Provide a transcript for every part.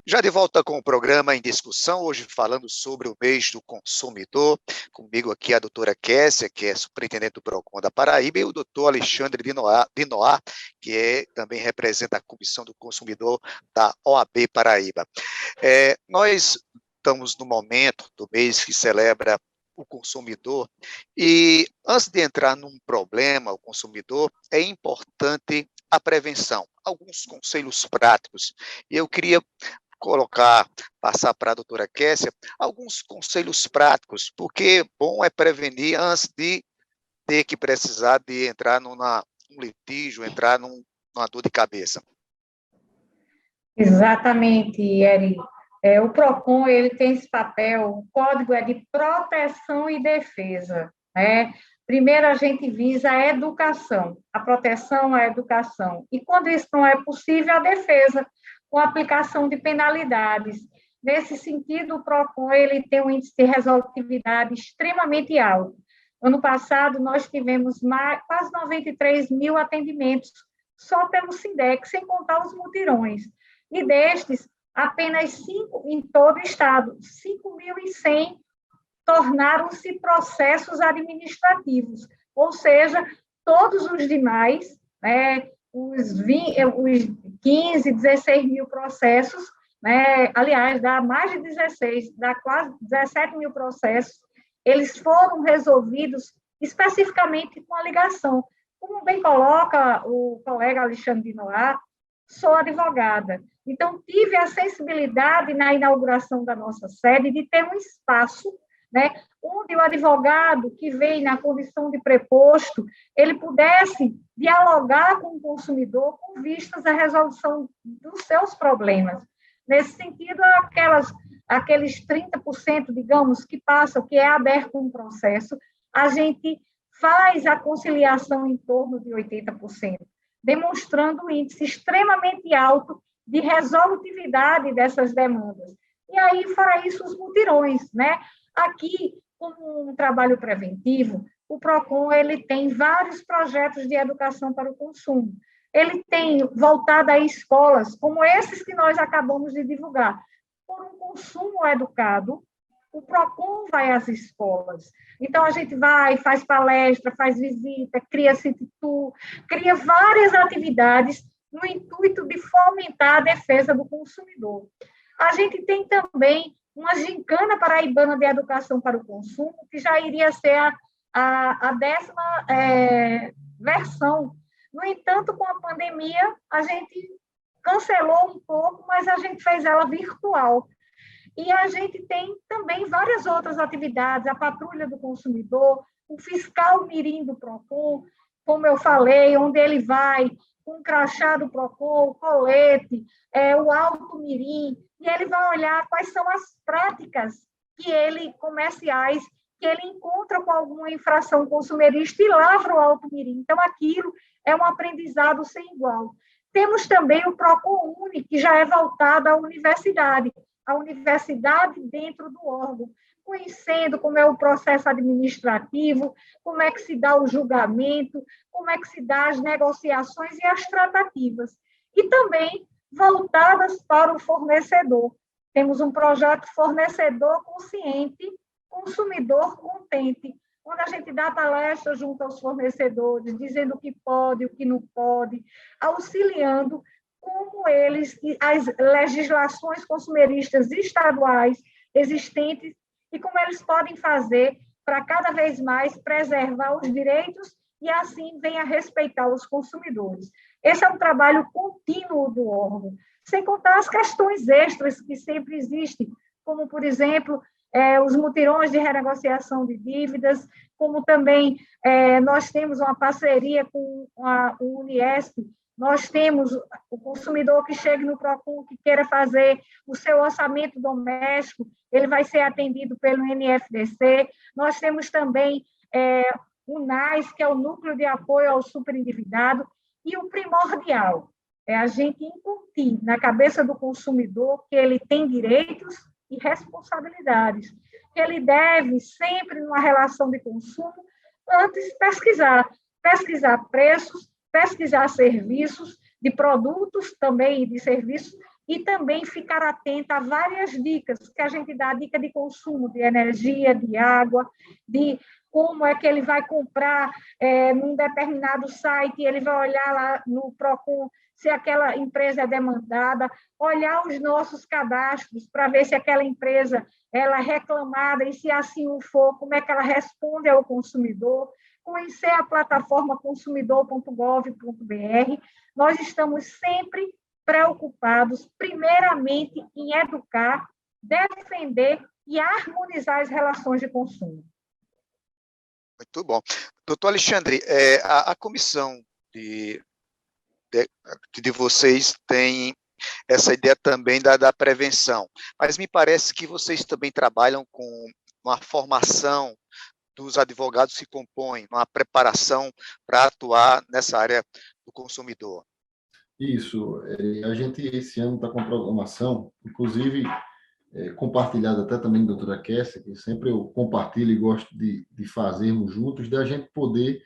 Já de volta com o programa em discussão, hoje falando sobre o mês do consumidor. Comigo aqui a doutora Kessia, que é superintendente do PROCON da Paraíba, e o doutor Alexandre Dinoá, que também representa a Comissão do Consumidor da OAB Paraíba. Nós estamos no momento do mês que celebra o consumidor, e antes de entrar num problema, o consumidor, é importante a prevenção, alguns conselhos práticos. E eu queria passar para a doutora Kessia alguns conselhos práticos, porque bom é prevenir antes de ter que precisar de entrar num litígio, entrar numa dor de cabeça. Exatamente, Eri. O PROCON ele tem esse papel, o código é de proteção e defesa, né? Primeiro, a gente visa a educação, a proteção, a educação. E, quando isso não é possível, a defesa, com a aplicação de penalidades. Nesse sentido, o PROCON ele tem um índice de resolutividade extremamente alto. Ano passado, nós tivemos quase 93 mil atendimentos só pelo SINDEC, sem contar os mutirões. E destes, apenas 5 em todo o estado, 5.100 tornaram-se processos administrativos, ou seja, todos os demais, né, os 15, 16 mil processos, né, aliás, dá mais de 16, dá quase 17 mil processos, eles foram resolvidos especificamente com a ligação. Como bem coloca o colega Alexandre Dinoá, sou advogada, então tive a sensibilidade na inauguração da nossa sede de ter um espaço, né, onde o advogado que vem na condição de preposto, ele pudesse dialogar com o consumidor com vistas à resolução dos seus problemas. Nesse sentido, aqueles 30%, digamos, que passam, que é aberto um processo, a gente faz a conciliação em torno de 80%, demonstrando um índice extremamente alto de resolutividade dessas demandas. E aí, fora isso, os mutirões, né? Aqui, como um trabalho preventivo, o PROCON ele tem vários projetos de educação para o consumo. Ele tem voltado a escolas, como esses que nós acabamos de divulgar. Por um consumo educado, o PROCON vai às escolas. Então, a gente vai, faz palestra, faz visita, cria city tour, cria várias atividades no intuito de fomentar a defesa do consumidor. A gente tem também uma gincana paraibana de educação para o consumo, que já iria ser a 10ª versão. No entanto, com a pandemia, a gente cancelou um pouco, mas a gente fez ela virtual. E a gente tem também várias outras atividades, a patrulha do consumidor, o fiscal mirim do PROCON, como eu falei, onde ele vai com o crachá do PROCON, o colete, o auto mirim, e ele vai olhar quais são as práticas comerciais que ele encontra com alguma infração consumerista e lavra o auto mirim. Então, aquilo é um aprendizado sem igual. Temos também o PROCON Uni, que já é voltado à universidade, a universidade dentro do órgão, conhecendo como é o processo administrativo, como é que se dá o julgamento, como é que se dá as negociações e as tratativas. E também voltadas para o fornecedor. Temos um projeto Fornecedor Consciente, Consumidor Contente, onde a gente dá palestras junto aos fornecedores, dizendo o que pode, o que não pode, auxiliando como as legislações consumeristas estaduais existentes e como eles podem fazer para cada vez mais preservar os direitos e assim venha respeitar os consumidores. Esse é um trabalho contínuo do órgão, sem contar as questões extras que sempre existem, como, por exemplo, os mutirões de renegociação de dívidas, como também nós temos uma parceria com o Uniesp. Nós temos o consumidor que chega no PROCON, que queira fazer o seu orçamento doméstico, ele vai ser atendido pelo NFDC. Nós temos também o NAS, que é o Núcleo de Apoio ao Superendividado, e o primordial é a gente incutir na cabeça do consumidor que ele tem direitos e responsabilidades, que ele deve sempre, numa relação de consumo, antes pesquisar preços, pesquisar serviços, de produtos também e de serviços, e também ficar atenta a várias dicas que a gente dá, dica de consumo de energia, de água, de como é que ele vai comprar num determinado site, ele vai olhar lá no Procon se aquela empresa é demandada, olhar os nossos cadastros para ver se aquela empresa ela é reclamada e, se assim o for, como é que ela responde ao consumidor, conhecer a plataforma consumidor.gov.br. Nós estamos sempre preocupados, primeiramente, em educar, defender e harmonizar as relações de consumo. Muito bom. Doutor Alexandre, a comissão de vocês tem essa ideia também da prevenção, mas me parece que vocês também trabalham com uma formação dos advogados que compõem, uma preparação para atuar nessa área do consumidor. Isso, a gente esse ano está com a programação, inclusive compartilhada até também com a doutora Kessia, que sempre eu compartilho e gosto de fazermos juntos, da gente poder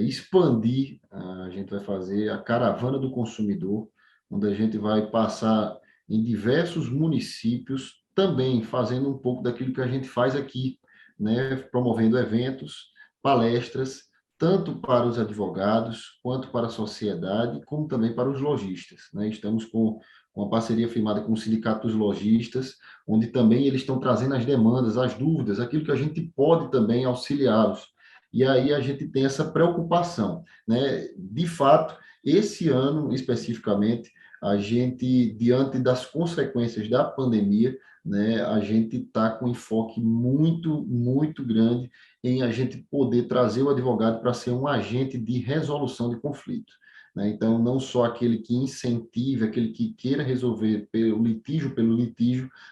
expandir. A gente vai fazer a Caravana do Consumidor, onde a gente vai passar em diversos municípios, também fazendo um pouco daquilo que a gente faz aqui, né? Promovendo eventos, palestras, tanto para os advogados, quanto para a sociedade, como também para os lojistas, né? Estamos com uma parceria firmada com o Sindicato dos Lojistas, onde também eles estão trazendo as demandas, as dúvidas, aquilo que a gente pode também auxiliá-los. E aí a gente tem essa preocupação, né? De fato, esse ano especificamente, a gente, diante das consequências da pandemia, né, a gente está com um enfoque muito, muito grande em a gente poder trazer o advogado para ser um agente de resolução de conflito, né? Então, não só aquele que incentive, aquele que queira resolver pelo litígio,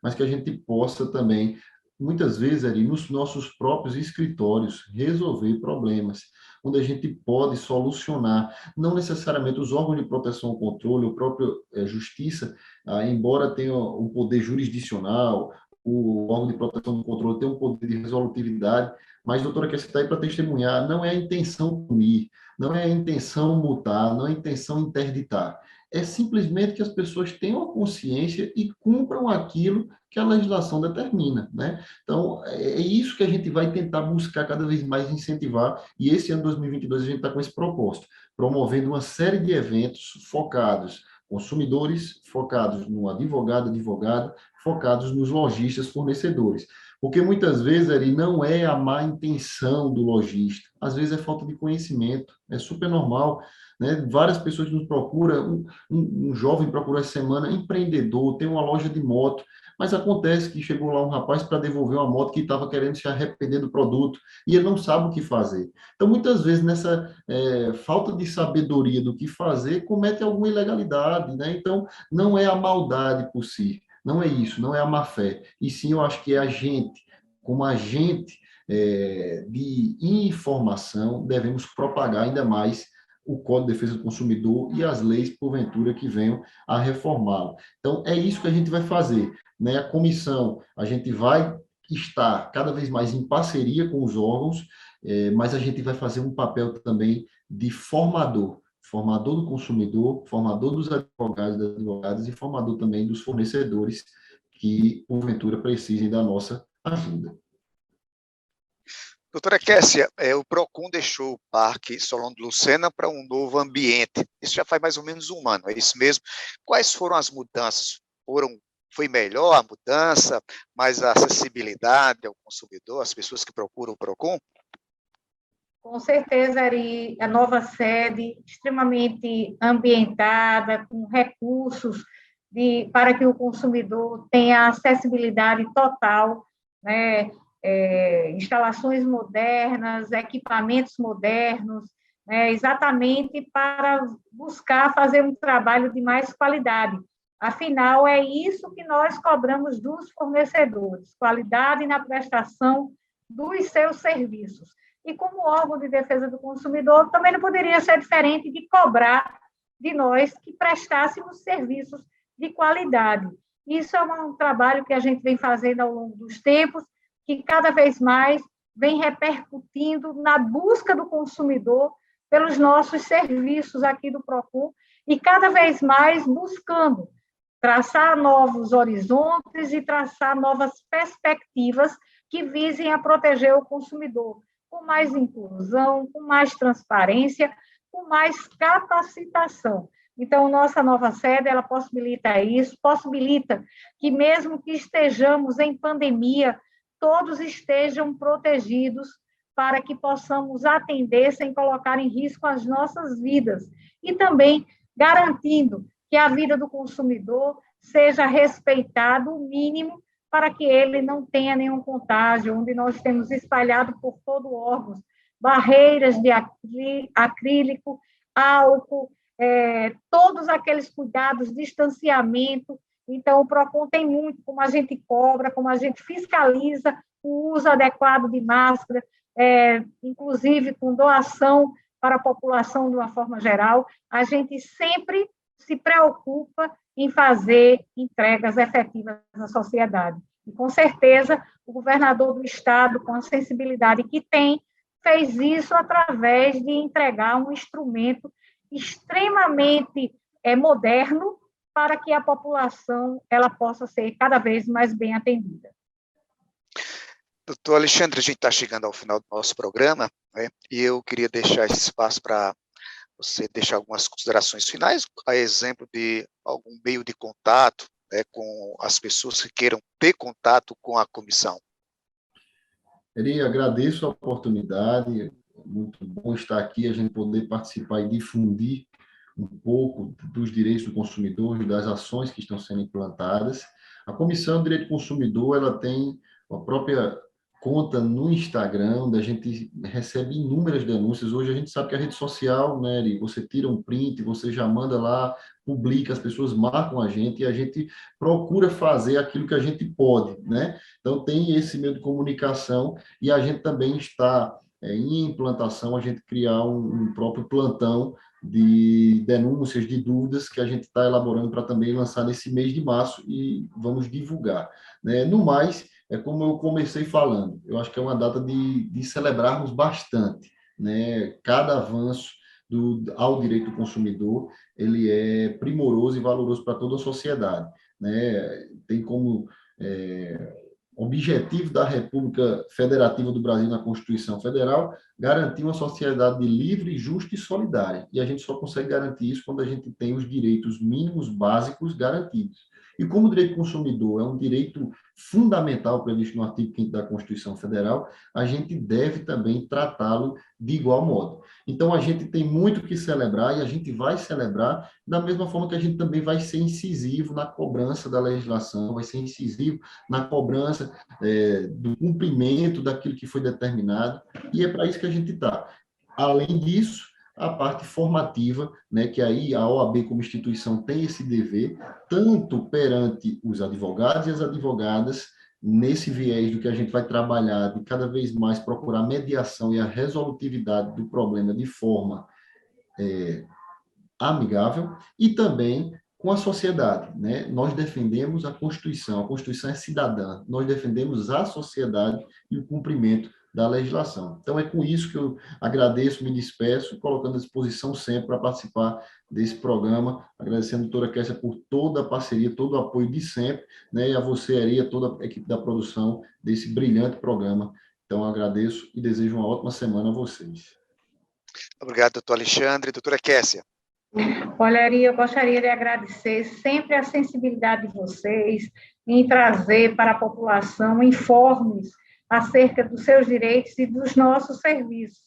mas que a gente possa também, muitas vezes, ali nos nossos próprios escritórios, resolver problemas, onde a gente pode solucionar, não necessariamente os órgãos de proteção ao controle, o próprio Justiça, embora tenha um poder jurisdicional, o órgão de proteção do controle tem um poder de resolutividade, mas, doutora, que você está aí para testemunhar, não é a intenção punir, não é a intenção multar, não é a intenção interditar. É simplesmente que as pessoas tenham a consciência e cumpram aquilo que a legislação determina, né? Então, é isso que a gente vai tentar buscar cada vez mais incentivar, e esse ano 2022 a gente está com esse propósito, promovendo uma série de eventos focados, consumidores focados no advogado, focados nos lojistas, fornecedores. Porque muitas vezes ele não é a má intenção do lojista, às vezes é falta de conhecimento, é super normal, né? Várias pessoas nos procuram, um jovem procurou essa semana, empreendedor, tem uma loja de moto, mas acontece que chegou lá um rapaz para devolver uma moto que estava querendo se arrepender do produto e ele não sabe o que fazer. Então, muitas vezes, nessa falta de sabedoria do que fazer, comete alguma ilegalidade, né? Então, não é a maldade por si, não é isso, não é a má-fé. E sim, eu acho que é a gente, como agente de informação, devemos propagar ainda mais o Código de Defesa do Consumidor e as leis, porventura, que venham a reformá-lo. Então, é isso que a gente vai fazer, né? A comissão, a gente vai estar cada vez mais em parceria com os órgãos, mas a gente vai fazer um papel também de formador do consumidor, formador dos advogados e das advogadas e formador também dos fornecedores que, porventura, precisem da nossa ajuda. Doutora Kessia, o PROCON deixou o Parque Solon de Lucena para um novo ambiente. Isso já faz mais ou menos um ano, é isso mesmo? Quais foram as mudanças? Foi melhor a mudança, mais a acessibilidade ao consumidor, às pessoas que procuram o PROCON? Com certeza, Ari, a nova sede, extremamente ambientada, com recursos para que o consumidor tenha acessibilidade total, né? Instalações modernas, equipamentos modernos, né? Exatamente para buscar fazer um trabalho de mais qualidade. Afinal, é isso que nós cobramos dos fornecedores, qualidade na prestação dos seus serviços. E como órgão de defesa do consumidor, também não poderia ser diferente de cobrar de nós que prestássemos serviços de qualidade. Isso é um trabalho que a gente vem fazendo ao longo dos tempos, que cada vez mais vem repercutindo na busca do consumidor pelos nossos serviços aqui do PROCON e cada vez mais buscando traçar novos horizontes e traçar novas perspectivas que visem a proteger o consumidor, com mais inclusão, com mais transparência, com mais capacitação. Então, nossa nova sede, ela possibilita isso, possibilita que mesmo que estejamos em pandemia, todos estejam protegidos para que possamos atender sem colocar em risco as nossas vidas e também garantindo que a vida do consumidor seja respeitada o mínimo para que ele não tenha nenhum contágio, onde nós temos espalhado por todo o órgão barreiras de acrílico, álcool, todos aqueles cuidados, distanciamento. Então, o PROCON tem muito, como a gente cobra, como a gente fiscaliza o uso adequado de máscara, inclusive com doação para a população de uma forma geral. A gente sempre se preocupa em fazer entregas efetivas à sociedade. E, com certeza, o governador do Estado, com a sensibilidade que tem, fez isso através de entregar um instrumento extremamente moderno para que a população ela possa ser cada vez mais bem atendida. Doutor Alexandre, a gente está chegando ao final do nosso programa, né, e eu queria deixar esse espaço para você deixar algumas considerações finais, a exemplo de algum meio de contato, né, com as pessoas que queiram ter contato com a comissão. Eri, agradeço a oportunidade, muito bom estar aqui, a gente poder participar e difundir um pouco dos direitos do consumidor, das ações que estão sendo implantadas. A Comissão de Direito do Consumidor, ela tem a própria conta no Instagram, onde a gente recebe inúmeras denúncias. Hoje a gente sabe que a rede social, né, Eri, você tira um print, você já manda lá, publica, as pessoas marcam a gente e a gente procura fazer aquilo que a gente pode, né? Então tem esse meio de comunicação e a gente também está em implantação, a gente criar um próprio plantão de denúncias, de dúvidas que a gente está elaborando para também lançar nesse mês de março e vamos divulgar, né? No mais, como eu comecei falando, eu acho que é uma data de celebrarmos bastante, né? Cada avanço ao direito do consumidor, ele é primoroso e valoroso para toda a sociedade, né? Tem como objetivo da República Federativa do Brasil na Constituição Federal garantir uma sociedade livre, justa e solidária. E a gente só consegue garantir isso quando a gente tem os direitos mínimos básicos garantidos. E como o direito do consumidor é um direito fundamental previsto no artigo 5º da Constituição Federal, a gente deve também tratá-lo de igual modo. Então, a gente tem muito que celebrar e a gente vai celebrar da mesma forma que a gente também vai ser incisivo na cobrança da legislação, vai ser incisivo na cobrança do cumprimento daquilo que foi determinado, e é para isso que a gente está. Além disso, a parte formativa, né, que aí a OAB como instituição tem esse dever, tanto perante os advogados e as advogadas, nesse viés do que a gente vai trabalhar, de cada vez mais procurar a mediação e a resolutividade do problema de forma amigável, e também com a sociedade, né? Nós defendemos a Constituição é cidadã, nós defendemos a sociedade e o cumprimento da legislação. Então, é com isso que eu agradeço, me despeço, colocando à disposição sempre para participar desse programa, agradecendo a doutora Kessia por toda a parceria, todo o apoio de sempre, né, e a você, Ari, a toda a equipe da produção desse brilhante programa. Então, eu agradeço e desejo uma ótima semana a vocês. Obrigado, doutor Alexandre. Doutora Kessia. Olha, Ari, eu gostaria de agradecer sempre a sensibilidade de vocês em trazer para a população informes acerca dos seus direitos e dos nossos serviços.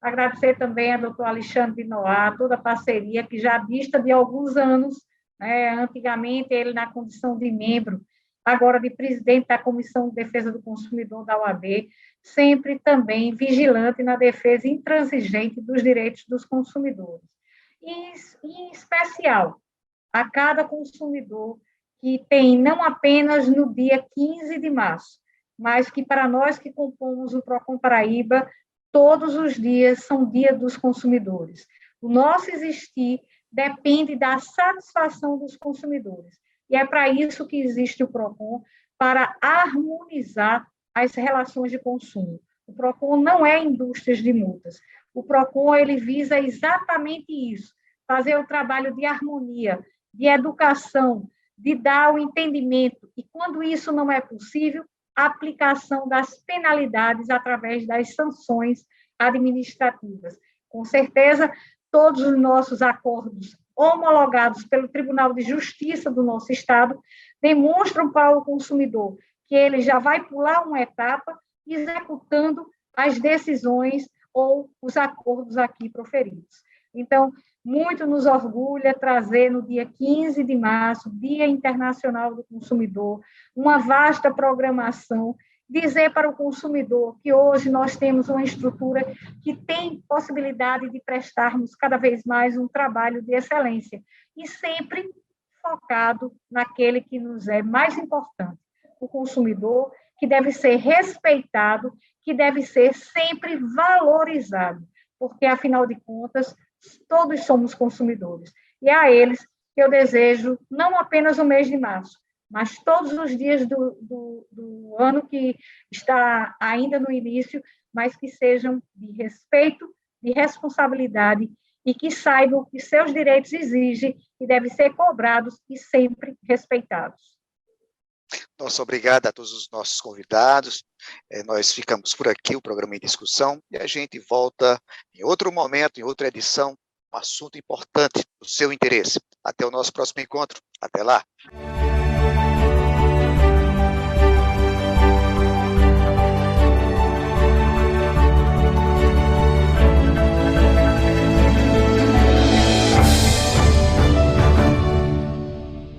Agradecer também ao doutor Alexandre Dinoá, toda a parceria que já dista de alguns anos, né? Antigamente ele na condição de membro, agora de presidente da Comissão de Defesa do Consumidor da OAB, sempre também vigilante na defesa intransigente dos direitos dos consumidores. E, em especial, a cada consumidor que tem, não apenas no dia 15 de março, mas que para nós que compomos o PROCON Paraíba, todos os dias são dia dos consumidores. O nosso existir depende da satisfação dos consumidores. E é para isso que existe o PROCON, para harmonizar as relações de consumo. O PROCON não é indústrias de multas. O PROCON ele visa exatamente isso, fazer o trabalho de harmonia, de educação, de dar o entendimento, e quando isso não é possível, a aplicação das penalidades através das sanções administrativas. Com certeza, todos os nossos acordos homologados pelo Tribunal de Justiça do nosso Estado demonstram para o consumidor que ele já vai pular uma etapa executando as decisões ou os acordos aqui proferidos. Então, muito nos orgulha trazer no dia 15 de março, Dia Internacional do Consumidor, uma vasta programação, dizer para o consumidor que hoje nós temos uma estrutura que tem possibilidade de prestarmos cada vez mais um trabalho de excelência, e sempre focado naquele que nos é mais importante, o consumidor, que deve ser respeitado, que deve ser sempre valorizado, porque, afinal de contas, todos somos consumidores. E é a eles que eu desejo, não apenas o mês de março, mas todos os dias do ano que está ainda no início, mas que sejam de respeito, de responsabilidade e que saibam que seus direitos exigem e devem ser cobrados e sempre respeitados. Nossa, obrigado a todos os nossos convidados. Nós ficamos por aqui, o programa em discussão, e a gente volta em outro momento, em outra edição, um assunto importante do seu interesse. Até o nosso próximo encontro. Até lá.